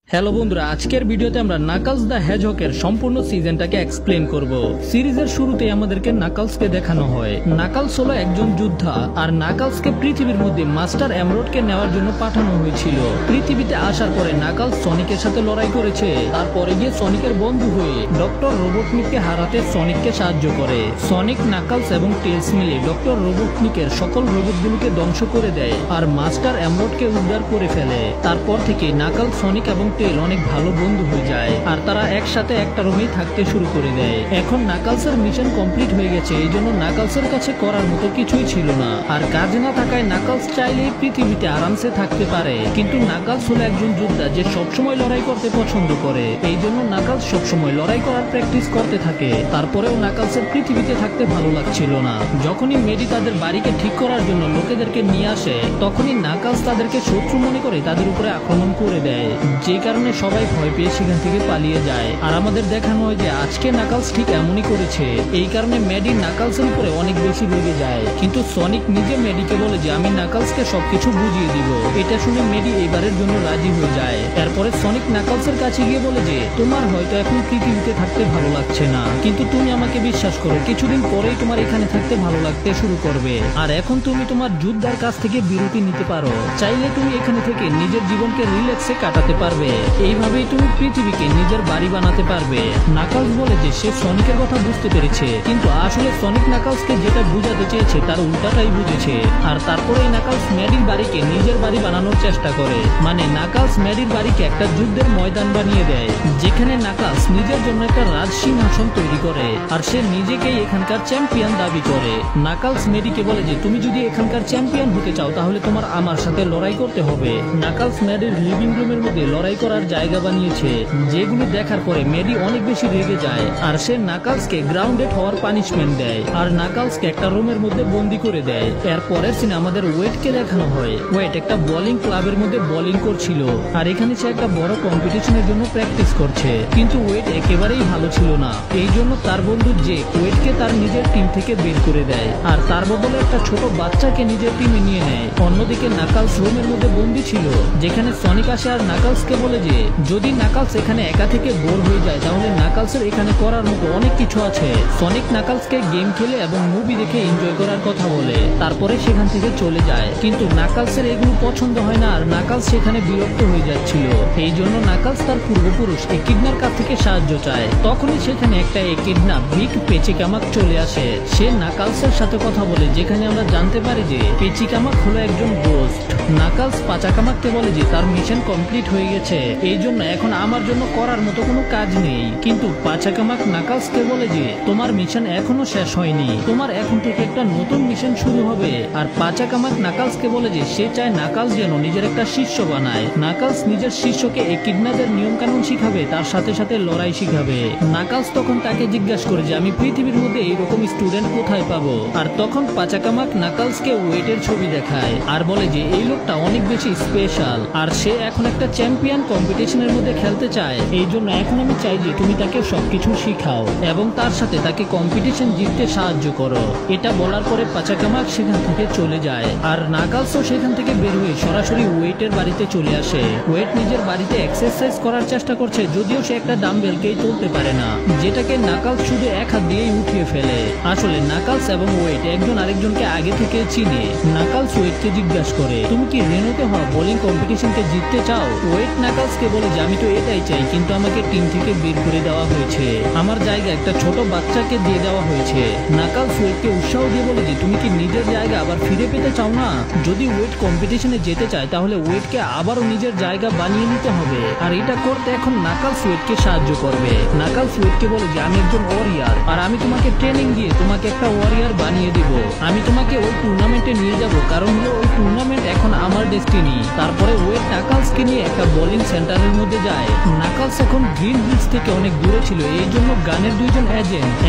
Hello বন্ধুরা, আজকের ভিডিওতে আমরা নাকলস দ্য হেজহকের সম্পূর্ণ সিজনটাকে এক্সপ্লেন করব। সিরিজের শুরুতেই আমাদেরকে নাকলসকে দেখানো হয়। নাকলস হলো একজন যোদ্ধা, আর নাকলসকে পৃথিবীর মধ্যে মাস্টার এমরোডকে নেওয়ার জন্য পাঠানো হয়েছিল। পৃথিবীতে আসার পরে নাকলস সনিকের সাথে লড়াই করেছে, তারপরে গিয়ে সনিকের বন্ধু হয়ে ডক্টর রোবটনিককে হারাতে সনিককে সাহায্য করে। সনিক, নাকলস এবং টেলস মিলে ডক্টর রোবটনিকের সকল রোবটগুলোকে ধ্বংস করে দেয় আর মাস্টার এমরোডকে উদ্ধার করে ফেলে। তারপর থেকে নাকলস, সনিক এবং টেল অনেক ভালো বন্ধু হয়ে যায়, আর তারা একসাথে একটা রুমেই থাকতে শুরু করে দেয়। এখন নাকলসের মিশন কমপ্লিট হয়ে গেছে, এই জন্য নাকলসের কাছে করার মতো কিছুই ছিল না। আর কাজ না থাকায় নাকলস চাইলেই পৃথিবীতে আরামসে থাকতে পারে, কিন্তু নাকলস হলো একজন যোদ্ধা যে সবসময় লড়াই করতে পছন্দ করে। এই জন্য নাকলস সবসময় লড়াই করার প্র্যাকটিস করতে থাকে। তারপরেও নাকলসের পৃথিবীতে থাকতে ভালো লাগছিল না। যখনই মেডি তাদের বাড়িকে ঠিক করার জন্য লোকেদেরকে নিয়ে আসে, তখনই নাকলস তাদেরকে শত্রু মনে করে তাদের উপরে আক্রমণ করে দেয়, যে কারণে সবাই ভয় পেয়ে সেখান থেকে পালিয়ে যায়। আর আমাদের দেখানো হয় যে আজকে নাকলস ঠিক এমনই করেছে। এই কারণে মেডি নাকলসের উপরে অনেক বেশি রেগে যায়, কিন্তু সনিক নিজে মেডিকে বলে যে আমি নাকলসকে সবকিছু বুঝিয়ে দিব। এটা শুনে মেডি এবারের জন্য রাজি হয়ে যায়। এরপরে সনিক নাকলসের কাছে গিয়ে বলে যে তোমার হয়তো এখন পৃথিবীতে থাকতে ভালো লাগছে না, কিন্তু তুমি আমাকে বিশ্বাস করো, কিছুদিন পরেই তোমার এখানে থাকতে ভালো লাগতে শুরু করবে। আর এখন তুমি তোমার যোদ্ধার কাছ থেকে বিরতি নিতে পারো, চাইলে তুমি এখানে থেকে নিজের জীবনকে রিল্যাক্সে কাটাতে পারবে। এইভাবেই তুমি পৃথিবীকে নিজের বাড়ি বানাতে পারবে। নাকলস বলে যে সে সনিকের কথা বুঝতে পেরেছে, কিন্তু আসলে সনিক নাকলসকে যেটা বুঝাতে চেয়েছে তার উল্টাটাই বুঝেছে। আর তারপরেই নাকলস মেডির বাড়িকে নিজের বাড়ি বানানোর চেষ্টা করে। মানে নাকলস মেডির বাড়িকে একটা যুদ্ধের ময়দান বানিয়ে দেয়, যেখানে নাকলস নিজের জন্য একটা রাজ সিংহাসন তৈরি করে, আর সে নিজেকেই এখানকার চ্যাম্পিয়ন দাবি করে। নাকলস মেডিকে বলে যে তুমি যদি এখানকার চ্যাম্পিয়ন হতে চাও তাহলে তোমার আমার সাথে লড়াই করতে হবে। নাকলস মেডির লিভিং রুমের মধ্যে লড়াই করার জায়গা বানিয়েছে, যেগুলো দেখার পরে মেডি অনেক বেশি রেগে যায়, আর সে নাকলসকে গ্রাউন্ডেড হওয়ার পানিশমেন্ট দেয়, আর নাকলসকে একটা রুমের মধ্যে বন্দি করে দেয়। এর পরের সিনে আমাদের ওয়েটকে দেখানো হয়। ওয়েট একটা বোলিং ক্লাবের মধ্যে বোলিং করছিল, আর এখানে সে একটা বড় কম্পিটিশনের জন্য প্র্যাকটিস করছে, কিন্তু ওয়েট একেবারেই ভালো ছিল না। এই জন্য তার বন্ধু জেক ওয়েটকে তার নিজের টিম থেকে বের করে দেয়, আর তার বদলে একটা ছোট বাচ্চাকে নিজের টিমে নিয়ে নেয়। অন্যদিকে নাকলস রুমের মধ্যে বন্দি ছিল, যেখানে সনিক আসে আর নাকলসকে বলে যে যদি নাকলস এখানে একা থেকে বোর হয়ে যায় তাহলে নাকলসের এখানে করার মতো অনেক কিছু আছে। সনিক নাকলসকে গেম খেলে এবং মুভি দেখে এনজয় করার কথা বলে, তারপরে সেখান থেকে চলে যায়। কিন্তু নাকলসের এগুলো পছন্দ হয় না, আর নাকলস সেখানে বিরক্ত হয়ে যাচ্ছিল। এই জন্য নাকলস তার পূর্বপুরুষ একিডনার কাছ থেকে সাহায্য চায়। তখনই সেখানে একটা একিডনা বিগ পেচিকামাক চলে আসে। সে নাকলসের সাথে কথা বলে, যেখানে আমরা জানতে পারি যে পেচিকামাক হলো একজন গোস্ট। নাকলস পাচাকামাককে বলে যে তার মিশন কমপ্লিট হয়ে গেছে, এই জন্য এখন আমার জন্য করার মতো কোনো কাজ নেই। কিন্তু পাচাকামাক নাকলসকে বলে যে তোমার মিশন এখনো শেষ হয়নি, তোমার এখন থেকে একটা নতুন মিশন শুরু হবে। আর পাচাকামাক নাকলসকে বলে যে সে চায় নাকলস যেন নিজের একটা শিষ্য বানায়। নাকলস নিজের শিষ্যকে একিডনাদের নিয়ম কানুন শিখাবে, তার সাথে সাথে লড়াই শিখাবে। নাকলস তখন তাকে জিজ্ঞাসা করে যে আমি পৃথিবীর মধ্যে এইরকম স্টুডেন্ট কোথায় পাবো। আর তখন পাচাকামাক নাকলসকে ওয়েটের ছবি দেখায়, আর বলে যে এই লোকটা অনেক বেশি স্পেশাল, আর সে এখন একটা চ্যাম্পিয়ন কম্পিটিশনের মধ্যে খেলতে চায়। এই জন্য এখন আমি চাই যে তুমি তাকে সবকিছু শিখাও এবং তার সাথে তাকে কম্পিটিশন জিততে সাহায্য করো। এটা বলার পরে পাচাকামাক সেখান থেকে চলে যায়, আর নাকলসও সেখান থেকে বের হয়ে সরাসরি ওয়েটের বাড়িতে চলে আসে। ওয়েট নিজের বাড়িতে এক্সারসাইজ করার চেষ্টা করছে, যদিও সে একটা ডাম্বেলকেই তুলতে পারে না, যেটাকে নাকলস শুধু এক হাত দিয়েই উঠিয়ে ফেলে। আসলে নাকলস এবং ওয়েট একজন আরেকজনকে আগে থেকে চিনে। নাকলস ওয়েটকে জিজ্ঞাসা করে তুমি কি রেনোতে হওয়া বোলিং কম্পিটিশনকে জিততে চাও। ওয়েট নাকলসকে বলে যে আমি তো এটাই চাই, কিন্তু আমাকে টিম থেকে বের করে দেওয়া হয়েছে, আমার জায়গা একটা ছোট বাচ্চাকে দিয়ে দেওয়া হয়েছে। নাকলস ওয়েটকে উৎসাহ দিয়ে বলে যে তুমি কি নিজের জায়গা আবার ফিরে পেতে চাও না। যদি ওয়েট কম্পিটিশনে যেতে চায় তাহলে ওয়েটকে আবারও নিজের জায়গা বানিয়ে নিতে হবে, আর এটা করতে এখন নাকলস ওয়েটকে সাহায্য করবে। নাকলস ওয়েটকে বলে যে আমি একজন ওয়ারিয়ার, আর আমি তোমাকে ট্রেনিং দিয়ে তোমাকে একটা ওয়ারিয়ার বানিয়ে দিব। আমি তোমাকে ওই টুর্নামেন্টে নিয়ে যাব, কারণ হলো ওই টুর্নামেন্ট এখন আমার ডেস্টিনি। তারপরে ওয়েট নাকলসকে নিয়ে একটা বোলিং সেন্টারের মধ্যে যায়। নাকলস এখন গ্রিন হিলস থেকে অনেক দূরে ছিল, এই জন্য গানের দুইজন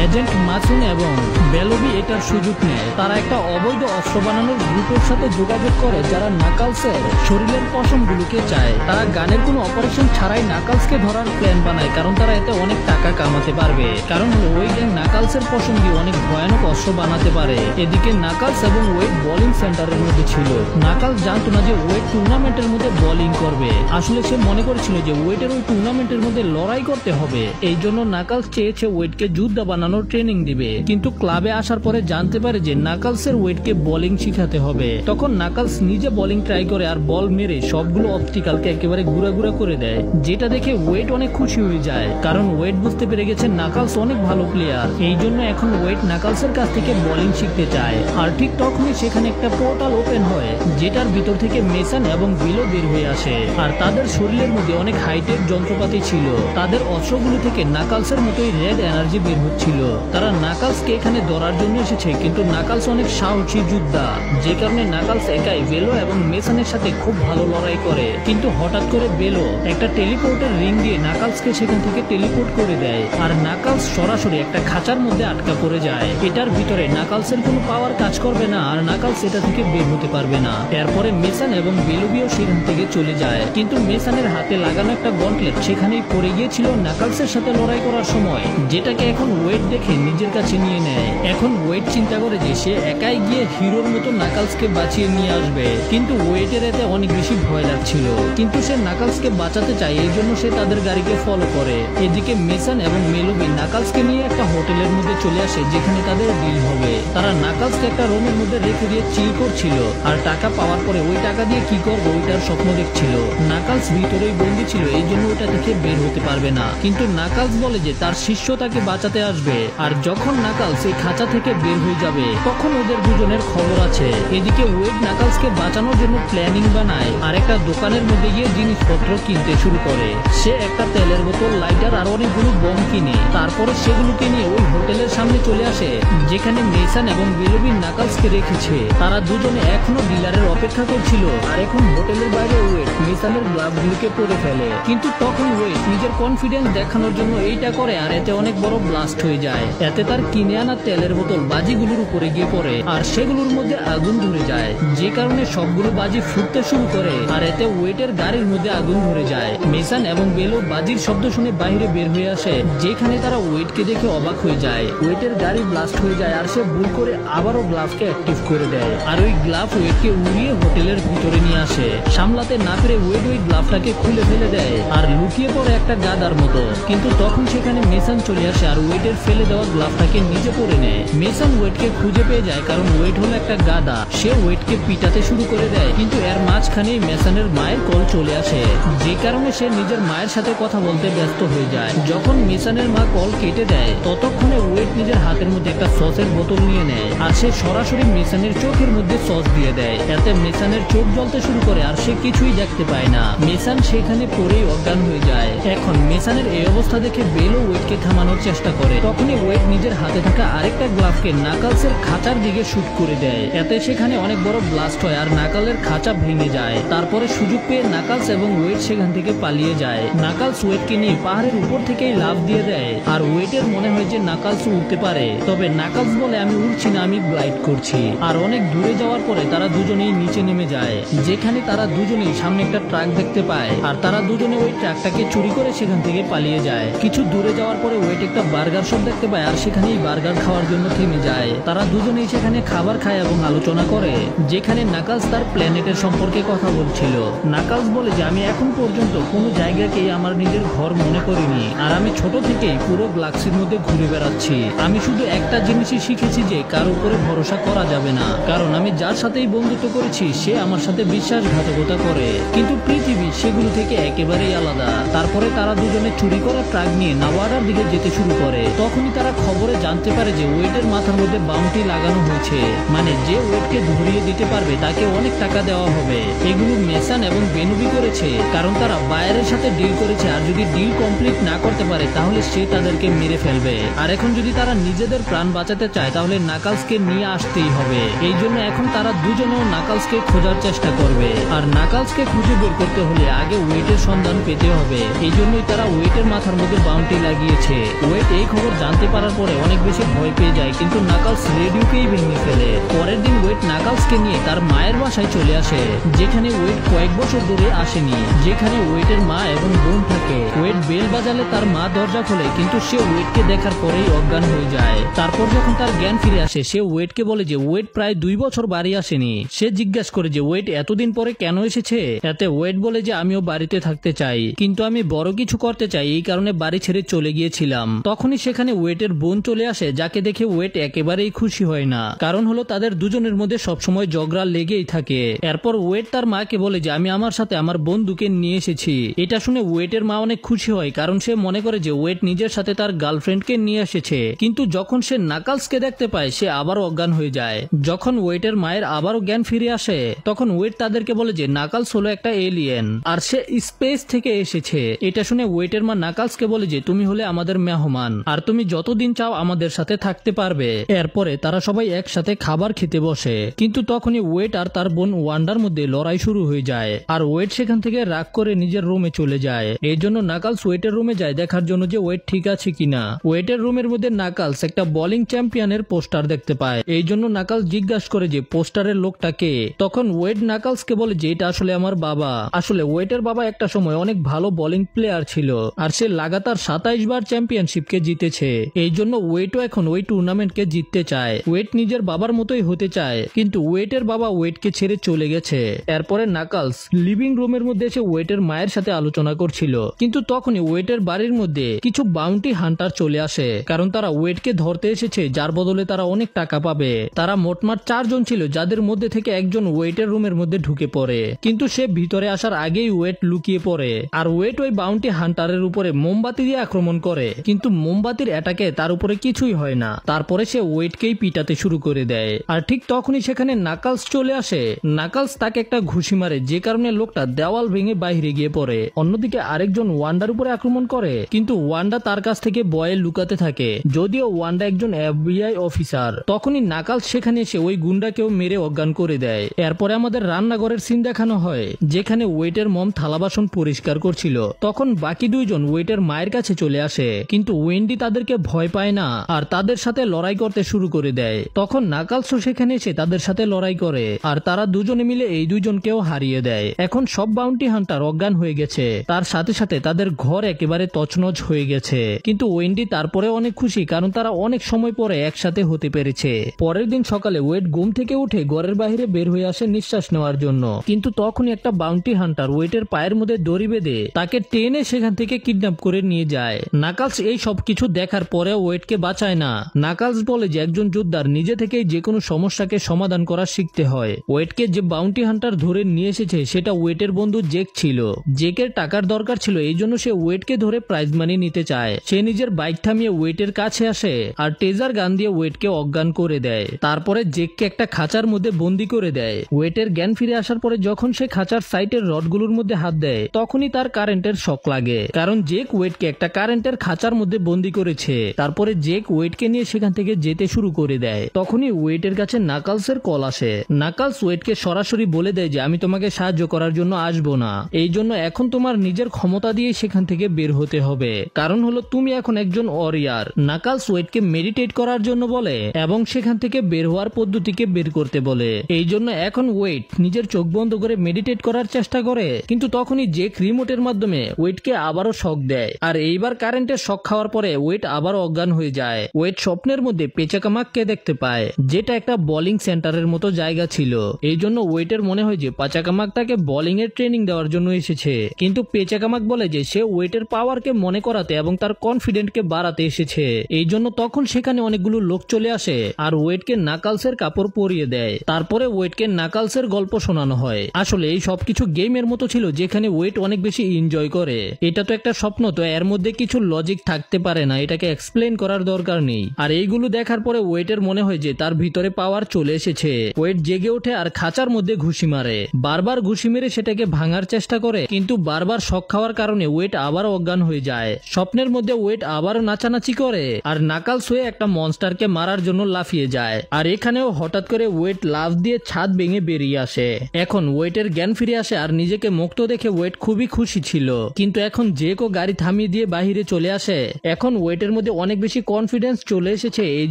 এজেন্ট মাসুন এবং বেলবি এটার সুযোগ নেয়। তারা একটা অবৈধ অস্ত্র বানানোর গ্রুপের সাথে যোগাযোগ করে, যারা নাকলসের শরীরের পশমগুলোকে চায়। তারা গানের কোনো অপারেশন ছাড়াই নাকলসকে ধরার প্ল্যান বানায়, কারণ তারা এতে অনেক টাকা কামাতে পারবে। কারণ হলো ওই গ্যাং নাকলসের পশম দিয়ে অনেক ভয়ানক অস্ত্র বানাতে পারে। এদিকে নাকলস এবং ওয়েট বোলিং সেন্টারের মধ্যে ছিল। নাকলস জানতো না যে ওয়েট টুর্নামেন্টের মধ্যে বোলিং করবে। আসলে সে মনে করেছিল যে ওয়েটের ওই টুর্নামেন্টের মধ্যে লড়াই করতে হবে, এই জন্য নাকালস চেয়েছে ওয়েটকে যোদ্ধা বানানোর ট্রেনিং দিবে। কিন্তু ক্লাবে আসার পরে জানতে পারে যে নাকালসের ওয়েটকে বোলিং শিখাতে হবে। তখন নাকালস নিজে বোলিং ট্রাই করে আর বল মেরে সবগুলো অবস্টিকালকে একেবারে গুড়া করে দেয়, যেটা দেখে ওয়েট অনেক খুশি হয়ে যায়, কারণ ওয়েট বুঝতে পেরে গেছে নাকালস অনেক ভালো প্লেয়ার। এই জন্য এখন ওয়েট নাকালসের কাছ থেকে বোলিং শিখতে চায়। আর ঠিক তখনই সেখানে একটা পোর্টাল ওপেন হয়, যেটার ভিতর থেকে মেসন এবং বিলো বের হয়ে আসে। আর তাদের শরীরের মধ্যে অনেক হাইটেক যন্ত্রপাতি ছিল। তাদের অস্ত্রগুলো থেকে নাকালসের মতোই রেড এনার্জি বের হচ্ছিল। তারা নাকালসকে এখানে ধরার জন্য এসেছে, কিন্তু নাকালস অনেক সাহসী যোদ্ধা, যে কারণে নাকালস একাই বেলো এবং মেসনের সাথে খুব ভালো লড়াই করে। কিন্তু হঠাৎ করে বেলো একটা টেলিপোর্টের রিং দিয়ে নাকালসকে সেখান থেকে টেলিপোর্ট করে দেয়, আর নাকালস সরাসরি একটা খাঁচার মধ্যে আটকা পড়ে যায়। এটার ভিতরে নাকালসের কোনো পাওয়ার কাজ করবে না, আর নাকালস এটা থেকে বের হতে পারবে না। এরপরে মেসন এবং বেলুবিও সেখান থেকে চলে যায়, কিন্তু মেসনের হাতে লাগানো একটা গন্টলেট সেখানেই পড়ে গিয়েছিল নাকালসের সাথে লড়াই করার সময়, যেটাকে এখন ওয়েট দেখে নিজের কাছে নিয়ে নেয়। এখন ওয়েট চিন্তা করে যে সে একাই গিয়ে হিরোর মতো নাকালসকে বাঁচিয়ে নিয়ে আসবে, কিন্তু ওয়েটের এতে অনেক বেশি ভয় লাগছিল। কিন্তু সে নাকালসকে বাঁচাতে চায়, এই জন্য সে তাদের গাড়িকে ফলো করে। এদিকে মেসন এবং মেলুবি নাকালসকে নিয়ে একটা হোটেলের মধ্যে চলে আসে, যেখানে তাদের ডিল হবে। তারা নাকালসকে একটা রুমের মধ্যে রেখে দিয়ে চিল করছিল, আর টাকা পাওয়ার পরে ওই টাকা দিয়ে কি করবো ওইটার স্বপ্ন দেখছিল। নাকালস ভিতরেই বন্দি ছিল, এই জন্য ওইটা থেকে বের হতে পারবে না। কিন্তু নাকালস বলে যে তার শিষ্য তাকে বাঁচাতে আসবে, আর যখন নাকালস এই খাঁচা থেকে বের হয়ে যাবে তখন ওদের দুজনের খবর আছে। এদিকে ওয়েড নাকালসকে বাঁচানোর জন্য প্ল্যানিং বানায়, আর একটা দোকানের মধ্যে গিয়ে জিনিসপত্র কিনতে শুরু করে। সে একটা তেলের বোতল, লাইটার আর অনেকগুলো বম কিনে তারপরে সেগুলোকে নিয়ে ওই হোটেলের সামনে চলে আসে, যেখানে মেসন এবং বেলুবি নাকালসকে রেখেছে। তারা দুজনে এখনো ডিলারের অপেক্ষা করছিল, আর এখন হোটেলের বাইরে ওয়েট মেসনের গ্লাভগুলোকে পরে ফেলে। কিন্তু তখন ওয়েট নিজের কনফিডেন্স দেখানোর জন্য এইটা করে, আর এতে অনেক বড় ব্লাস্ট হয়ে যায়। এতে তার কিনে আনা তেলের বোতল বাজিগুলোর উপরে গিয়ে পড়ে, আর সেগুলোর মধ্যে আগুন ধরে যায়, যে কারণে সবগুলো বাজি ফুটতে শুরু করে, আর এতে ওয়েটের গাড়ির মধ্যে আগুন ধরে যায়। মেসন এবং বেলো বাজির শব্দ শুনে বাইরে বের হয়ে আসে, যেখানে তারা ওয়েটকে দেখে অবাক হয়ে যায়। ওয়েটের গাড়ি ব্লাস্ট হয়ে যায়, আর সে ভুল করে আবারও গ্লাভকে অ্যাক্টিভ করে দেয়, আর ওই গ্লাভ ওয়েটকে উড়িয়ে হোটেলের ভিতরে নিয়ে আসে। সামলাতে না পেরে ওয়েট ওই গ্লাভটাকে খুলে ফেলে দেয়, আর লুকিয়ে পড়ে একটা গাদার মতো। কিন্তু তখন সেখানে মেসন চলে আসে, আর ওয়েটের ফেলে দেওয়া গ্লাভটাকে নিজে পরে নেয়। মেসন ওয়েটকে খুঁজে পেয়ে যায়, কারণ ওয়েট হলো একটা গাদা। সে ওয়েটকে পিটাতে শুরু করে দেয়, কিন্তু এর মাঝখানেই মেসনের মায়ের কল চলে আসে, যে কারণে সে নিজের মায়ের সাথে কথা বলতে ব্যস্ত হয়ে যায়। যখন মেসনের মা কল কেটে দেয়, ততক্ষণে ওয়েট নিজের হাতের মধ্যে একটা সসের বোতল নিয়ে নেয়, আর সে সরাসরি মেসনের চোখের মধ্যে সস দিয়ে দেয়। এতে মেসনের চোখ জ্বলতে শুরু করে, আর সে কিছুই দেখতে পায় না। মেসন সেখানে পড়েই অজ্ঞান হয়ে যায়। এখন মেসনের এই অবস্থা দেখে বেলো ওয়েটকে থামানোর চেষ্টা করে, তখনই ওয়েট নিজের হাতে থাকা আরেকটা গ্লাভকে নাকালসের খাঁচার দিকে শুট করে দেয়। এতে সেখানে অনেক বড় ব্লাস্ট হয়, আর নাকালের খাঁচা ভেঙে যায়। তারপরে সুযোগ পেয়ে নাকালস এবং ওয়েট সেখান থেকে পালিয়ে যায়। নাকালস ওয়েটকে নিয়ে পাহাড়ের উপর থেকেই লাফ দিয়ে দেয়, আর ওয়েটের মনে হয় যে নাকালস উঠতে পারে, তবে নাকালস বলে আমি উঠছি না, আমি গ্লাইড করছি। আর অনেক দূরে যাওয়ার পরে তারা দুজনেই নিচে নেমে যায়, যেখানে তারা দুজনেই সামনে একটা ট্রাক দেখতে পায়, আর তারা দুজনে ওই ট্রাকটাকে চুরি করে সেখান থেকে পালিয়ে যায়। কিছু দূরে যাওয়ার পরে ওয়েট একটা বার্গার শপ দেখতে পায়, আর সেখানেই বার্গার খাওয়ার জন্য থেমে যায়। তারা দুজনেই সেখানে খাবার খায় এবং আলোচনা করে, যেখানে নাকালস তার প্ল্যানেটের সম্পর্কে কথা বলছিল। নাকালস বলে যে আমি এখন পর্যন্ত কোনো জায়গাকেই আমার নিজের ঘর মনে করিনি, আর আমি ছোট থেকেই পুরো গ্যালাক্সির মধ্যে ঘুরে বেড়াচ্ছি। আমি শুধু একটা জিনিসই শিখেছি, যে কার উপরে ভরসা করা যাবে না, কারণ আমি যার সাথেই বন্ধুত্ব করেছি সে আমার সাথে বিশ্বাসঘাতকতা করে, কিন্তু পৃথিবী সেগুলো থেকে একেবারেই আলাদা। তারপরে তারা দুজনে চুরি করা ট্রাক নিয়ে নাওয়াডার দিকে যেতে শুরু করে। তখনই তারা খবরে জানতে পারে যে ওয়েটের মাথার মধ্যে বাউন্টি লাগানো হয়েছে, মানে যে ওয়েটকে ধরিয়ে দিতে পারবে তাকে অনেক টাকা দেওয়া হবে। এগুলো মেসন এবং বেনুবি করেছে, কারণ তারা বায়ারের সাথে ডিল করেছে, আর যদি ডিল কমপ্লিট না করতে পারে তাহলে সে তাদেরকে মেরে ফেলবে। আর এখন যদি তারা নিজেদের প্রাণ বাঁচাতে চায় তাহলে নাকালসকে নিয়ে আসতেই হবে। এই জন্য এখন তারা দুজনেও নাকালসকে খোঁজার চেষ্টা করবে, আর নাকালসকে খুঁজে বের করতে হলে আগে ওয়েটের সন্ধান পেতে হবে। এই জন্যই তারা ওয়েটের মাথার মধ্যে বাউন্টি লাগিয়েছে। ওয়েট এই খবর জানতে পারার পরে অনেক বেশি ভয় পেয়ে যায়, কিন্তু নাকালস রেডিওকেই ভেঙে ফেলে। পরের দিন ওয়েট নাকালসকে নিয়ে তার মায়ের বাসায় চলে আসে, যেখানে ওয়েট কয়েক বছর ধরে আসেনি, যেখানে ওয়েটের মা এবং বোন থাকে। ওয়েট বেল বাজালে তার মা দরজা খোলে, কিন্তু সে ওয়েটকে দেখার পরেই অজ্ঞান হয়ে যায়। তারপর যখন তার জ্ঞান ফিরে আসে, সে ওয়েটকে বলে যে ওয়েট প্রায় 2 বছর বাড়ি আসেনি। সে জিজ্ঞাসা করে যে ওয়েট এতদিন পরে কেন এসেছে। এতে ওয়েট বলে যে আমিও বাড়িতে থাকতে চাই, কিন্তু আমি বড় কিছু করতে চাই, এই কারণে বাড়ি ছেড়ে চলে গিয়েছিলাম। তখনই সেখানে ওয়েটের বোন চলে আসে, যাকে দেখে ওয়েট একেবারেই খুশি হয় না। কারণ হলো তাদের দুজনের মধ্যে সবসময় ঝগড়া লেগেই থাকে। এরপর ওয়েট তার মাকে বলে যে আমি আমার সাথে আমার বন্ধুকে নিয়ে এসেছি। এটা শুনে ওয়েটের মা অনেক খুশি হয়, কারণ সে মনে করে যে ওয়েট নিজের সাথে তার গার্লফ্রেন্ডকে নিয়ে এসেছে। কিন্তু যখন সে নাকালসকে দেখতে পায়, সে আবার অজ্ঞান হয়ে যায়। যখন ওয়েটের মায়ের আবারও জ্ঞান ফিরে আসে, তখন ওয়েট তাদেরকে বলে যে নাকালস হলো একটা এলিয়েন, আর সে স্পেস থেকে এসেছে। এটা শুনে ওয়েটের মা নাকালসকে বলে যে তুমি হলে আমাদের মেহমান, আর তুমি যতদিন চাও আমাদের সাথে থাকতে পারবে। এরপরে তারা সবাই একসাথে খাবার খেতে বসে, কিন্তু তখনই ওয়েট আর তার বোন ওয়ান্ডার মধ্যে লড়াই শুরু হয়ে যায়, আর ওয়েট সেখান থেকে রাগ করে নিজের রুমে চলে যায়। এই জন্য নাকালস ওয়েটের রুমে যায় দেখার জন্য যে ওয়েট ঠিক আছে কিনা। ওয়েটের রুমের মধ্যে নাকালস একটা বোলিং চ্যাম্পিয়নের পোস্টার দেখতে পায়। এই জন্য নাকালস জিজ্ঞাসা করে যে পোস্টারের লোকটা কে। তখন ওয়েট নাকালসকে বলে যে এটা আসলে আমার বাবা। আসলে ওয়েটের বাবা একটা সময় অনেক ভালো বোলিং প্লেয়ার ছিল, আর সে লাগাতার 27 বার চ্যাম্পিয়নশিপকে জিতেছে। এই জন্য ওয়েটও এখন ওই টুর্নামেন্টকে জিততে চায়। ওয়েট নিজের বাবার মতোই হতে চায়, কিন্তু ওয়েটের বাবা ওয়েটকে ছেড়ে চলে গেছে। এরপরে নাকালস লিভিং রুমের মধ্যে এসে ওয়েটের মায়ের সাথে আলোচনা করছিল, কিন্তু তখনই ওয়েটের বাড়ির মধ্যে কিছু বাউন্টি হান্টার চলে আসে, কারণ তারা ওয়েটকে ধরতে এসেছে, যার বদলে তারা অনেক টাকা পাবে। তারা মোটমাট 4 জন ছিল, যাদের মধ্যে থেকে একজন ওয়েটের রুমের মধ্যে ঢুকে পড়ে, কিন্তু সে ভিতরে আসার আগেই ওয়েট লুকিয়ে পড়ে। আর ওয়েট ওই বাউন্টি হান্টারের উপরে মোমবাতি দিয়ে আক্রমণ করে, কিন্তু মোমবাতির অ্যাটাকে তার উপরে কিছুই হয় না। তারপরে সে ওয়েটকেই পিটাতে শুরু করে দেয়, আর ঠিক তখনই সেখানে নাকালস চলে আসে। নাকালস তাকে একটা ঘুষি মারে, যে কারণে লোকটা দেওয়াল ভেঙে বাইরে গিয়ে পড়ে। অন্যদিকে আরেকজন ওয়ান্ডার উপরে আক্রমণ করে, কিন্তু ওয়ান্ডা তার কাছ থেকে ভয়ে লুকাতে থাকে, যদিও ওয়ান্ডা একজন FBI অফিসার। তখনই নাকালস সেখানে এসে ওই গুন্ডাকেও মেরে অজ্ঞান করে দেয়। এরপরে আমাদের রান্নাঘরের সিন দেখানো হয়, যেখানে ওয়েটের মম থালা বাসন পরিষ্কার করছিল। তখন বাকি 2 জন ওয়েটের মায়ের কাছে চলে আসে, কিন্তু ওয়েন্ডি তাদেরকে ভয় পায় না, আর তাদের সাথে লড়াই করতে শুরু করে দেয়। তখন নাকালসও সেখানে এসে তাদের সাথে লড়াই করে, আর তারা দুজনে মিলে এই 2 জনকেও হারিয়ে দেয়। এখন সব বাউন্টি হান্টার অজ্ঞান হয়ে গেছে, তার সাথে সাথে তাদের ঘর একেবারে তছনছ হয়ে গেছে। কিন্তু ওয়েন্ডি তারপরে অনেক খুশি, কারণ তারা অনেক সময় পরে একসাথে হতে পেরেছে। পরের দিন সকালে ওয়েট ঘুম থেকে উঠে ঘরের বাইরে বের হয়ে আসে নিঃশ্বাস নেওয়ার জন্য, কিন্তু তখনই একটা বাউন্টি হান্টার ওয়েটের পায়ের মধ্যে দড়ি বেঁধে তাকে টেনে সেখান থেকে কিডন্যাপ করে নিয়ে যায়। নাকালস এই সব কিছু দেখার পরেও ওয়েটকে বাঁচায় না। নাকালস বলে যে একজন যোদ্ধার নিজে থেকেই যে কোনো সমস্যাকে সমাধান করা শিখতে হয়। ওয়েটকে যে বাউন্টি হান্টার ধরে নিয়ে এসেছে সেটা ওয়েটের বন্ধু জেক ছিল। জেকের টাকার দরকার ছিল, এই জন্য সে ওয়েটকে ধরে প্রাইজ মানি নিতে চায়। সে নিজের বাইক থামিয়ে ওয়েটের কাছে আসে, আর টেজার গান দিয়ে ওয়েটকে অজ্ঞান করে দেয়। তারপরে জেককে একটা খাঁচার মধ্যে বন্দি করে দেয়। ওয়েটের জ্ঞান ফিরে আসার পরে যখন সে খাঁচার সাইটের রডগুলোর মধ্যে হাত দেয়, তখনই তার কারেন্টের শক লাগে, কারণ জেক ওয়েটকে একটা কারেন্টের খাঁচার মধ্যে বন্দি করেছে। তারপরে জেক ওয়েটকে নিয়ে সেখান থেকে যেতে শুরু করে দেয়। তখনই ওয়েটের কাছে নাকালসের কল আসে। নাকালস ওয়েটকে সরাসরি বলে দেয় যে আমি তোমাকে সাহায্য করার জন্য আসবো না, এই জন্য এখন তোমার নিজের ক্ষমতা দিয়ে সেখান থেকে বের হতে হবে, কারণ হলো তুমি এখন একজন ওয়ারিয়র। নাকালস ওয়েটকে মেডিটেট করার জন্য বলে এবং সেখান থেকে বের হওয়ার পদ্ধতিকে বের করতে বলে। এই জন্য এখন ওয়েট নিজের চোখ বন্ধ করে মেডিটেট করার চেষ্টা করে, কিন্তু তখনই জেক রিমোটের মাধ্যমে ওয়েটকে আবারও শক দেয়, আর এইবার কারেন্টের শক খাওয়ার পরে ওয়েট আবার অজ্ঞান হয়ে যায়। ওয়েট স্বপ্নের মধ্যে পেচাকামাককে দেখতে পায়, যেটা একটা বোলিং সেন্টারের মতো জায়গা ছিল। এই জন্য ওয়েটের মনে হয় যে পাচাকামাক তাকে বোলিং এর ট্রেনিং দেওয়ার জন্য এসেছে, কিন্তু পেচাকামাক বলে যে সে ওয়েটের পাওয়ারকে মনে করাতে এবং তার কনফিডেন্টকে বাড়াতে এসেছে। এই জন্য তখন সেখানে অনেকগুলো লোক চলে আসে, আর ওয়েটকে নাকালসের কাপড় পরিয়ে দেয়। তারপরে ওয়েটকে নাকালসের গল্প শোনানো হয়। আসলে এই সবকিছু গেমের মতো ছিল, যেখানে ওয়েট অনেক বেশি এনজয় করে। এটা তো একটা স্বপ্ন, তো এর মধ্যে কিছু লজিক থাকতে পারে না, এটাকে এক্সপ্লেন করার দরকার নেই। আর এইগুলো দেখার পরে ওয়েটের মনে হয় যে তার ভিতরে পাওয়ার চলে এসেছে। ওয়েট জেগে ওঠে আর খাঁচার মধ্যে ঘুষি মারে। বারবার ঘুষি মেরে সেটাকে ভাঙার চেষ্টা করে, কিন্তু বারবার শক খাওয়ার কারণে ওয়েট আবার অজ্ঞান হয়ে যায়। স্বপ্নের মধ্যে ওয়েট আবারও নাচানাচি করে, আর নাকালস হয়ে একটা মনস্টারকে মারার জন্য লাফিয়ে যায়। আর এখানেও হঠাৎ করে ওয়েট লাফ দিয়ে ছাদ ভেঙে বেরিয়ে আসে। এখন ওয়েটের জ্ঞান ফিরে আসে, আর নিজেকে মুক্ত দেখে ওয়েট খুবই খুশি ছিল। কিন্তু এখন জেকও গাড়ি থামিয়ে দিয়ে বাহিরে চলে আসে। এখন ওয়েটের মধ্যে অনেক বেশি কনফিডেন্স চলে এসেছে, এই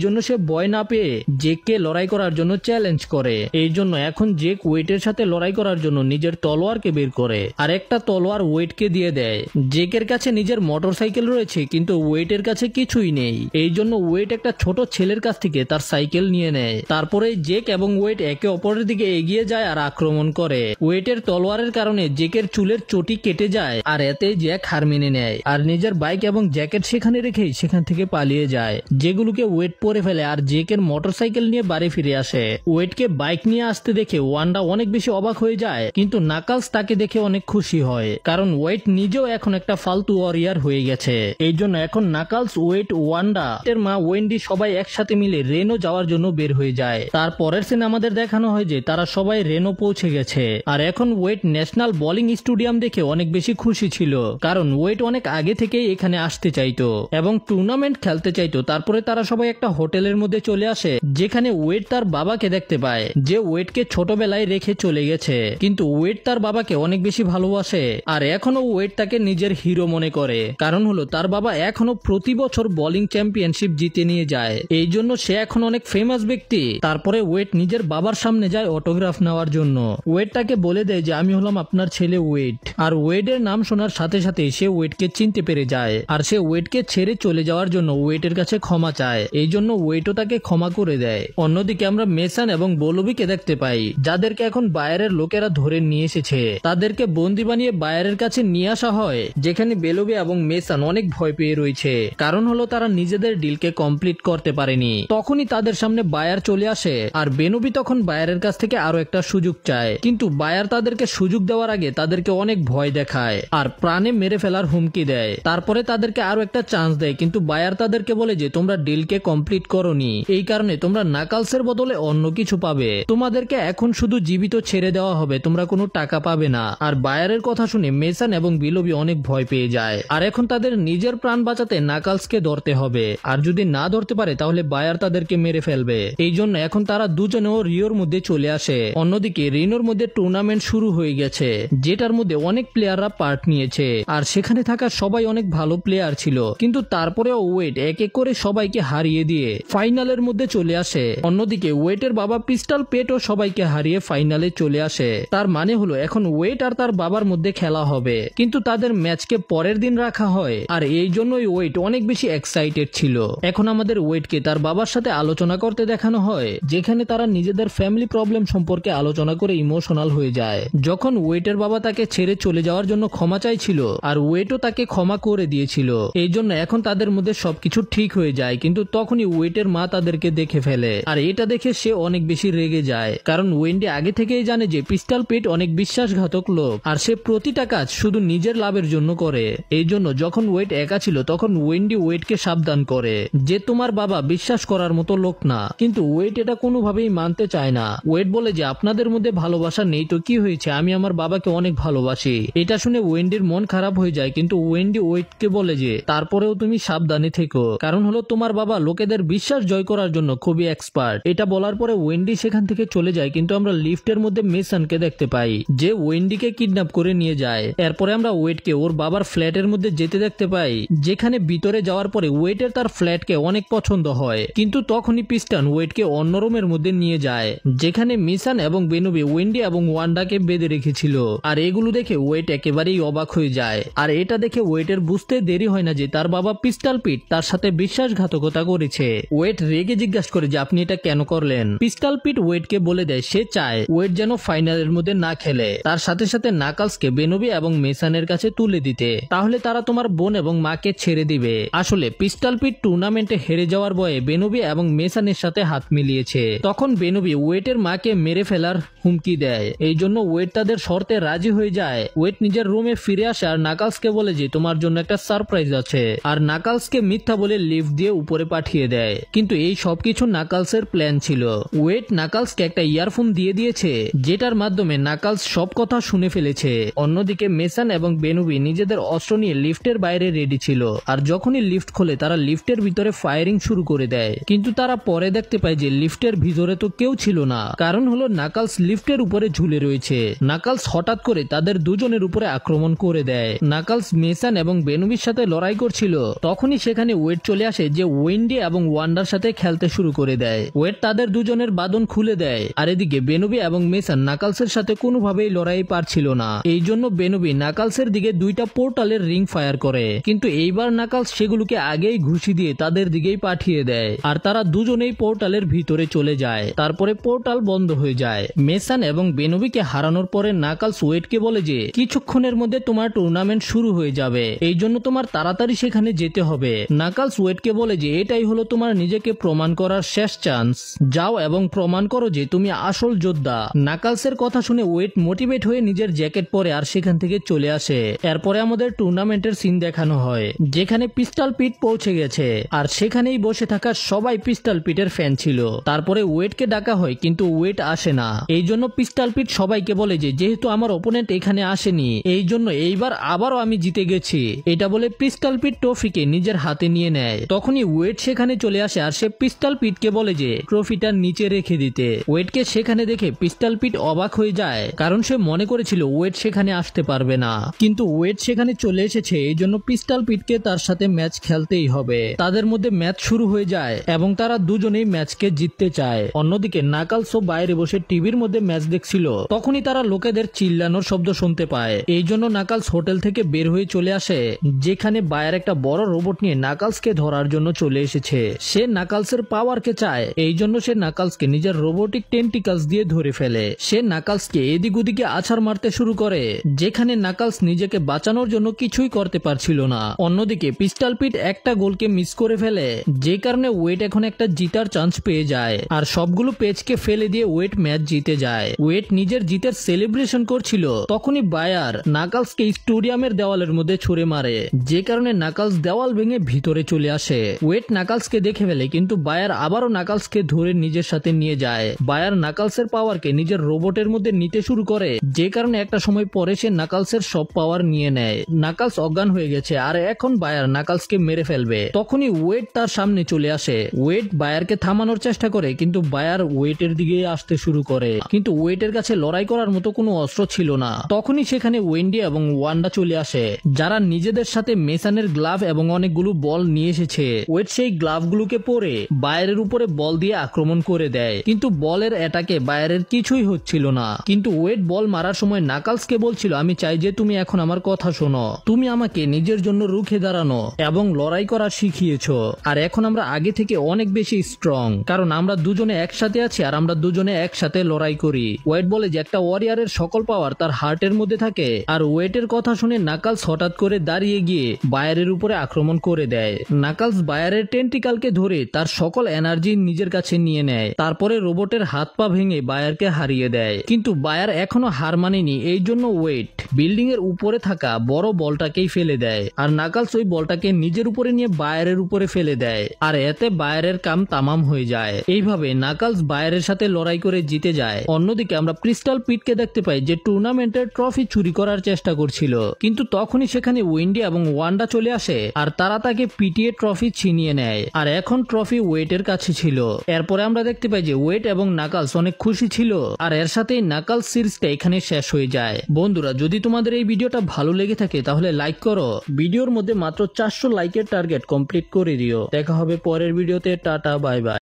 জন্য সে ভয় না পেয়ে জেককে লড়াই করার জন্য চ্যালেঞ্জ করে। এই জন্য এখন জেক ওয়েটের সাথে লড়াই করার জন্য নিজের তলোয়ারকে বের করে, আর একটা তলোয়ার ওয়েটকে দিয়ে দেয়, জেকের কাছে নিজের মোটরসাইকেল রয়েছে কিন্তু ওয়েটের কাছে কিছুই নেই। এই জন্য ওয়েট একটা ছোট ছেলের কাছ থেকে তার সাইকেল নিয়ে নেয়। তারপরে জেক এবং ওয়েট একে অপরের দিকে এগিয়ে যায় আর আক্রমণ করে। ওয়েটের তলোয়ারের কারণে জেকের চুলের চটি কেটে যায় আর এতে জ্যাক হার মেনে নেয় আর নিজের বাইক এবং জ্যাকেট সেখানে রেখেই সেখান থেকে পালিয়ে যায়, যেগুলোকে ওয়েট পরে ফেলে আর জেকের মোটরসাইকেল নিয়ে বাড়ি ফিরে আসে। ওয়েটকে বাইক নিয়ে আসতে দেখে ওয়ান্ডা অনেক বেশি অবাক হয়ে যায়, কিন্তু নাকালস তাকে দেখে অনেক খুশি হয় কারণ ওয়েট নিজেও এখন একটা ফালতু ওয়ারিয়ার হয়ে গেছে। এই জন্য এখন নাকালস, ওয়েট, ওয়ান্ডা এর মা ওয়েন্ডি সবাই একসাথে মিলে রেনো যাওয়ার জন্য বের হয়ে যায়। তারপরের সিনে আমাদের দেখানো হয় যে তারা সবাই রেনো পৌঁছে গেছে আর এখন ওয়েট ন্যাশনাল বোলিং স্টেডিয়াম দেখে অনেক বেশি খুশি ছিল কারণ ওয়েট অনেক আগে থেকেই এখানে আসতে চাইতো এবং টুর্নামেন্ট খেলতে চাইতো। তারপরে তারা সবাই একটা হোটেলের মধ্যে চলে আসে যেখানে ওয়েট তার বাবাকে দেখতে পায় যে ওয়েটকে ছোটবেলায় রেখে চলে গেছে, কিন্তু ওয়েট তার বাবাকে অনেক বেশি ভালোবাসে আর এখনো ওয়েট তাকে নিজের হিরো মনে করে। কারণ হলো তার বাবা এখনো প্রতি বছর বোলিং চ্যাম্পিয়নশিপ জিতে নিয়ে যায়, এই জন্য সে এখন অনেক ফেমাস ব্যক্তি। তারপরে ওয়েট নিজের বাবার সামনে যায় অটোগ্রাফ নেওয়ার জন্য। ওয়েট তাকে বলে দেয় যে আমি হলাম আপনার ছেলে ওয়েট, আর ওয়েটের নাম শোনার সাথে সাথে সে ওয়েটকে চিনতে পেরে যায় আর সে ওয়েটকে ছেড়ে চলে যাওয়ার জন্য ওয়েটের কাছে ক্ষমা চায়, এই জন্য ওয়েটও তাকে ক্ষমা করে দেয়। অন্যদিকে আমরা মেসান এবং বলবিকে দেখতে পাই যাদেরকে এখন বায়ারের লোকেরা ধরে নিয়ে এসেছে। তাদেরকে বন্দি বানিয়ে বায়ারের কাছে নিয়ে আসা হয় যেখানে বেলবি এবং মেসান অনেক ভয় পেয়ে রয়েছে, কারণ হলো তারা নিজেদের ডিলকে কমপ্লিট করতে পারেনি। তখনই তাদের সামনে বায়ার চলে আসে আর বেনবি তখন বায়ারের কাছ থেকে আরো একটা সুযোগ চায়, কিন্তু বায়ার তাদেরকে সুযোগ দেওয়ার আগে তাদেরকে অনেক ভয় দেখায় আর প্রাণে মেরে ফেলার হুমকি দেয়। তারপরে তাদেরকে আরো একটা চান্স দেয়, কিন্তু বায়ার তাদেরকে বলে যে তোমরা ডিলকে কমপ্লিট করোনি, এই কারণে তোমরা নাকালসের বদলে অন্য কিছু পাবে, তোমাদেরকে এখন শুধু জীবিত ছেড়ে দেওয়া হবে, তোমরা কোনো টাকা পাবে না। আর বায়ারের কথা শুনে মেসান এবং বিলবি অনেক ভয় পেয়ে যায় আর এখন তাদের নিজের প্রাণ বাঁচাতে নাকালসকে ধরতে হবে, আর যদি না ধরতে পারে তাহলে বায়ার তাদেরকে মেরে ফেলবে। এই জন্য এখন তারা দুজনেও রিওর মধ্যে চলে আসে। অন্যদিকে রিনোর মধ্যে টুর্নামেন্ট শুরু হয়ে গেছে যেটার মধ্যে অনেক প্লেয়াররা পার্ট নিয়েছে আর সেখানে থাকা সবাই অনেক ভালো প্লেয়ার ছিল, কিন্তু তারপরেও ওয়েট এক এক করে সবাইকে হারিয়ে দিয়ে ফাইনালের মধ্যে চলে আসে। অন্যদিকে ওয়েটের বাবা পিস্টল পেটও সবাইকে হারিয়ে ফাইনালে চলে আসে। তার মানে হলো এখন ওয়েট আর তার বাবার মধ্যে খেলা হবে, কিন্তু তাদের ম্যাচকে পরের দিন রাখা হয় আর এই জন্যই ওয়েট অনেক বেশি এক্সাইটেড ছিল। এখন আমাদের ওয়েটকে তার বাবার সাথে আলোচনা করতে দেখানো হয় যেখানে তারা নিজেদের ফ্যামিলি প্রবলেম সম্পর্কে আলোচনা করে ইমোশনাল হয়ে যায়। যখন ওয়েটের বাবা তাকে ছেড়ে চলে যাওয়ার জন্য ক্ষমা চাইছিল আর ওয়েটও তাকে ক্ষমা করে দিয়েছিল, এই জন্য এখন তাদের মধ্যে সবকিছু ঠিক হয়ে যায়, কিন্তু তখনই ওয়েটের মা তাদেরকে দেখে ফেলে আর এটা দেখে সে অনেক বেশি রেগে যায় কারণ ওয়েন্ডি আগে থেকেই জানে যে পিস্টল পেট অনেক বিশ্বাসঘাতক লোক আর সে প্রতিটা কাজ শুধু নিজের লাভের জন্য করে। এই জন্য যখন ওয়েট একা ছিল তখন ওয়েন্ডি ওয়েটকে সাবধান করে যে তোমার বাবা বিশ্বাস করার মতো লোক না, কিন্তু ওয়েট এটা কোনোভাবেই মানতে চায় না। ওয়েট বলে যে আপনাদের মধ্যে ভালোবাসা নেই তো কি হয়েছে, আমি আমার বাবাকে অনেক ভালোবাসি। এটা শুনে ওয়েন্ডির মন খারাপ হয়ে যায়, কিন্তু ওয়েন্ডি ওয়েটকে বলে যে তারপরেও তুমি সাবধানে থেকো, কারণ হলো তোমার বাবা লোকেদের বিশ্বাস জয় করার জন্য খুবই এক্সপার্ট। এটা বলার পরে ওয়েন্ডি সেখান থেকে চলে যায়, কিন্তু আমরা লিফটের মধ্যে মেসানকে দেখতে পাই যে ওয়েন্ডিকে কিডন্যাপ করে নিয়ে যায়। এরপরে আমরা ওয়েটকে ওর বাবার ফ্ল্যাটের মধ্যে যেতে দেখতে পাই যেখানে ভিতরে যাওয়ার পরে ওয়েটের তার ফ্ল্যাটকে অনেক পছন্দ হয়, কিন্তু তখনই পিস্টন ওয়েটকে অন্য রুমের মধ্যে নিয়ে যায় যেখানে মিসান এবং বেনবি ওয়েন্ডি এবং ওয়ান্ডাকে বেঁধে রেখেছিল। আর এগুলো দেখে ওয়েট একেবারেই অবাক হয়ে যায় আর এটা দেখে ওয়েটের বুঝতে দেরি হয় না যে তার বাবা পিস্টল পিট তার সাথে বিশ্বাসঘাতকতা করেছে। ওয়েট রেগে জিজ্ঞাসা করে যে আপনি এটা কেন করলেন। পিস্টল পিট ওয়েটকে বলে দেয় সে চায় ওয়েট যেন ফাইনালের মধ্যে না খেলে, তার সাথে সাথে নাকালসকে বেনবি এবং মেসানের কাছে তুলে দিতে, তাহলে তারা তোমার বোন এবং মাকে ছেড়ে দিবে। আসলে পিস্টল পিট টুর্নামেন্টে হেরে যাওয়ার ভয়ে বেনবি এবং মেসানের সাথে হাত মিলিয়েছে। তখন বেনবি ওয়েটের মাকে মেরে ফেলার হুমকি দেয়, এই জন্য ওয়েট তাদের শর্তে রাজি হয়ে যায়। ওয়েট নিজের রুমে ফিরে আসে আর নাকালসকে বলে যে তোমার জন্য একটা সারপ্রাইজ আছে, আর নাকালসকে মিথ্যা বলে লিফট দিয়ে উপরে পাঠিয়ে দেয়। কিন্তু এই সবকিছু নাকালসের প্ল্যান ছিল। ওয়েট নাকালসকে একটা ইয়ারফোন দিয়ে দিয়েছে যেটার মাধ্যমে নাকালস সব কথা শুনে ফেলেছে। অন্যদিকে মেসান এবং বেনবি নিজেদের অস্ত্র নিয়ে লিফটের বাইরে রেডি ছিল, আর যখনই লিফট খোলে তারা লিফটের ভিতরে ফায়ারিং শুরু করে দেয়, কিন্তু তারা পরে দেখতে পায় যে লিফটের ভিতরে তো কেউ ছিল না, কারণ হলো নাকালস লিফট লিফটের উপরে ঝুলে রয়েছে। নাকালস হঠাৎ করে তাদের দুজনের উপরে আক্রমণ করে দেয়। নাকালস মেসান এবং বেনুবির সাথে লড়াই করছিল, তখনই সেখানে ওয়েড চলে আসে, যে ওয়েন্ডি এবং ওয়ান্ডার সাথে খেলতে শুরু করে দেয়। ওয়েড তাদের দুজনের বাঁধন খুলে দেয়, আর এদিকে বেনুবি এবং মেসান নাকালসের সাথে কোনোভাবেই লড়াই পারছিল না। এই জন্য বেনুবি নাকালসের দিকে দুইটা পোর্টালের রিং ফায়ার করে, কিন্তু এইবার নাকালস সেগুলোকে আগেই ঘুষি দিয়ে তাদের দিকেই পাঠিয়ে দেয়, আর তারা দুজনেই পোর্টালের ভিতরে চলে যায়। তারপরে পোর্টাল বন্ধ হয়ে যায়। মেসান এবং বেনুবিকে হারানোর পরে নাকালস ওয়েডকে বলে যে কিছুক্ষণের মধ্যে তোমার টুর্নামেন্ট শুরু হয়ে যাবে, এই জন্য তোমার তাড়াতাড়ি সেখানে যেতে হবে। নাকালস ওয়েডকে বলে যে এটাই হলো তোমার নিজেকে প্রমাণ করার শেষ চান্স, যাও এবং প্রমাণ করো যে তুমি আসল যোদ্ধা। নাকালসের কথা শুনে ওয়েড মোটিভেট হয়ে নিজের জ্যাকেট পরে আর সেখান থেকে চলে আসে। এরপরে আমাদের টুর্নামেন্টের সিন দেখানো হয়, যেখানে পিস্টল পিট পৌঁছে গেছে, আর সেখানেই বসে থাকা সবাই পিস্টল পিটের ফ্যান ছিল। তারপরে ওয়েডকে ডাকা হয়, কিন্তু ওয়েড আসে না। এই জন্য পিস্টল পিট সবাইকে বলে যে যেহেতু আমার অপোনেন্ট এখানে আসেনি, এই জন্য এইবার আবারও আমি জিতে গেছি। এটা বলে পিস্টল পিট ট্রফিকে নিজের হাতে নিয়ে নেয়। তখনই ওয়েড সেখানে চলে আসে, আর সে পিস্টল পিটকে বলে যে ট্রফিটা নিচে রেখে দিতে। ওয়েডকে সেখানে দেখে পিস্টল পিট অবাক হয়ে যায়, কারণ সে মনে করেছিল ওয়েড সেখানে আসতে পারবে না, কিন্তু ওয়েড সেখানে চলে এসেছে। এই জন্য পিস্টল পিটকে তার সাথে ম্যাচ খেলতেই হবে। তাদের মধ্যে ম্যাচ শুরু হয়ে যায় এবং তারা দুজনেই ম্যাচকে জিততে চায়। অন্যদিকে নাকালসও বাইরে বসে টিভির মধ্যে ম্যাচ দেখছিল, তখনই তারা লোকেদের চিল্লানোর শব্দ শুনতে পায়। এই জন্য নাকালস হোটেল থেকে বের হয়ে চলে আসে, যেখানে বায়ার একটা বড় রোবট নিয়ে নাকালসকে ধরার জন্য চলে এসেছে। সে নাকালসের পাওয়ারকে চায়, এই জন্য সে নাকালসকে নিজের রোবোটিক টেন্টিকলস দিয়ে ধরে ফেলে। সে নাকালসকে এদিক ওদিকে আছাড় মারতে শুরু করে, যেখানে নাকালস নিজেকে বাঁচানোর জন্য কিছুই করতে পারছিল না। অন্যদিকে পিস্টল পিট একটা গোলকে মিস করে ফেলে, যে কারণে ওয়েট এখন একটা জিতার চান্স পেয়ে যায়, আর সবগুলো পেজকে ফেলে দিয়ে ওয়েট ম্যাচ জিতে যায়। ওয়েট নিজের জিতের সেলিব্রেশন করছিল, তখনই বায়ার নাকালসকে স্টেডিয়ামের দেওয়ালের মধ্যে ছুড়ে মারে, যে কারণে নাকালস দেওয়াল ভেঙে ভিতরে চলে আসে। ওয়েট নাকালসকে দেখে ফেলে, কিন্তু বায়ার আবারও নাকালসকে ধরে নিজের সাথে নিয়ে যায়। বায়ার নাকালসের পাওয়ারকে নিজের রোবটের মধ্যে নিতে শুরু করে, যে কারণে একটা সময় পরে সে নাকালসের সব পাওয়ার নিয়ে নেয়। নাকালস অজ্ঞান হয়ে গেছে, আর এখন বায়ার নাকালসকে মেরে ফেলবে। তখনই ওয়েট তার সামনে চলে আসে। ওয়েট বায়ারকে থামানোর চেষ্টা করে, কিন্তু বায়ার ওয়েটের দিকে আসতে শুরু করে, কিন্তু ওয়েটের কাছে লড়াই করার মতো কোনো অস্ত্র ছিল না। তখনই সেখানে ওয়েন্ডি এবং ওয়ান্ডা চলে আসে, যারা নিজেদের সাথে মেসানের গ্লাভ এবং অনেকগুলো বল নিয়ে এসেছে। ওয়েট সেই গ্লাভগুলোকে পরে বায়ারের উপরে বল দিয়ে আক্রমণ করে দেয়, কিন্তু বলের অ্যাটাকে বায়ারের কিছুই হচ্ছিল না। কিন্তু ওয়েট বল মারার সময় নাকালসকে বলছিল, আমি চাই যে তুমি এখন আমার কথা শোনো, তুমি আমাকে নিজের জন্য রুখে দাঁড়ানো এবং লড়াই করা শিখিয়েছো, আর এখন আমরা আগে থেকে অনেক বেশি স্ট্রং, কারণ আমরা দুজনে একসাথে আছি আর আমরা দুজনে একসাথে লড়াই করি। ওয়েট বলে যে একটা ওয়ারিয়ারের সকল পাওয়ার তার হার্টের মধ্যে থাকে, আর ওয়েটের কথা শুনে নাকালস হঠাৎ করে দাঁড়িয়ে গিয়ে বায়ারের উপরে আক্রমণ করে দেয়। নাকালস বায়ারের টেন্টিকালকে ধরে তার সকল এনার্জি নিজের কাছে নিয়ে নেয়, তারপরে রোবটের হাত পা ভেঙে বায়ারকে হারিয়ে দেয়। কিন্তু বায়ার এখনো হার মানেনি, এই জন্য ওয়েট বিল্ডিং এর উপরে থাকা বড় বলটাকেই ফেলে দেয়, আর নাকালস ওই বলটাকে নিজের উপরে নিয়ে বায়ারের উপরে ফেলে দেয়, আর এতে বায়ারের কাম তামাম হয়ে যায়। এইভাবে নাকালস বায়ারের সাথে লড়াই করে জিতে যায়। অন্যদিকে আমরা পিস্টল পিটকে দেখতে পাই, যে টুর্নামেন্টের ট্রফি চুরি করার চেষ্টা করছিল, কিন্তু তখনই সেখানে ওয়েন্ডি এবং ওয়ান্ডা চলে আসে, আর তারা তাকে পিটিয়ে ট্রফি ছিনিয়ে নেয়, আর এখন ট্রফি ওয়েটের কাছে ছিল। এরপরে আমরা দেখতে পাই যে ওয়েট এবং নাকালস অনেক খুশি ছিল, আর এর সাথেই নাকালস সিরিজটা এখানে শেষ হয়ে যায়। বন্ধুরা, যদি তোমাদের এই ভিডিওটা ভালো লেগে থাকে তাহলে লাইক করো। ভিডিওর মধ্যে মাত্র 400 লাইকের টার্গেট কমপ্লিট করে দিও। দেখা হবে পরের ভিডিওতে। Tata, bye bye.